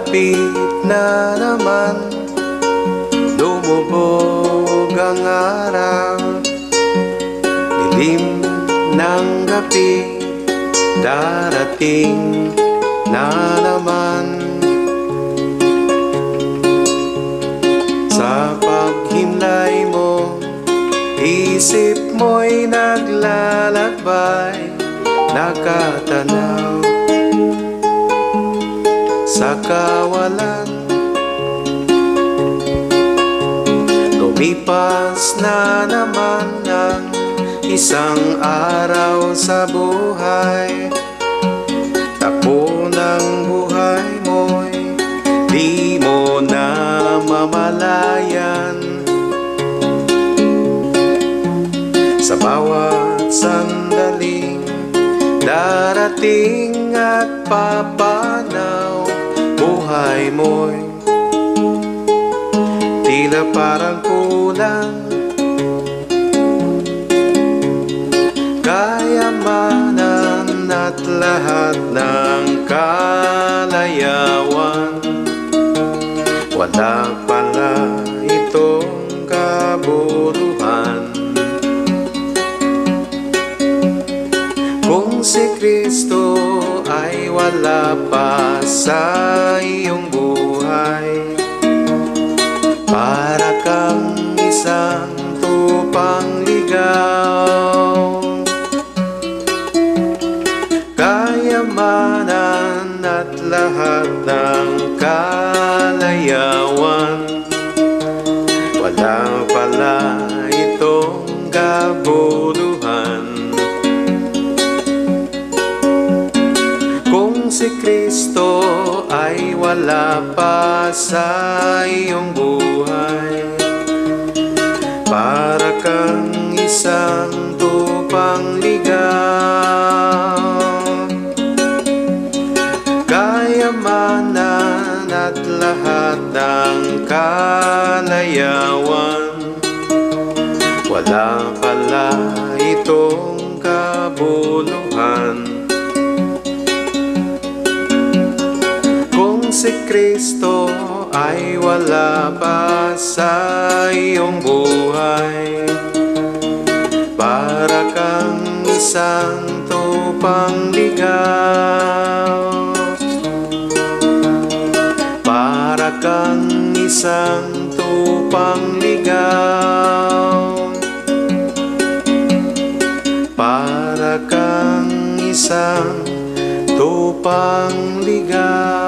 Hapit na naman, lumubog ang araw. Dilim ng gabi, darating na naman. Sa paghinlay mo, isip mo'y naglalakbay, nakatanaw sa kawalan. Lumipas na naman ang isang araw sa buhay. Takbo ng buhay mo'y di mo na mamalayan. Sa bawat sandaling darating at papanaw, buhay mo'y tila parang kulang. Kayamanan at lahat ng kalayawan, wala pala itong kabuluhan. Kung si Kristo ay wala pa sa iyong buhay, para kang isang tupang ligaw. Kayamanan at lahat ng kalayawan, wala pala itong kabuluhan. Kung si Kristo ay wala pa sa iyong buhay, para kang isang tupang ligaw. Kayamanan at lahat ng kalayawan, wala pala itong kabuluhan. Kung si Kristo ay wala pa sa iyong buhay, para kang isang tupang ligaw. Para kang isang tupang ligaw. Para kang isang tupang ligaw.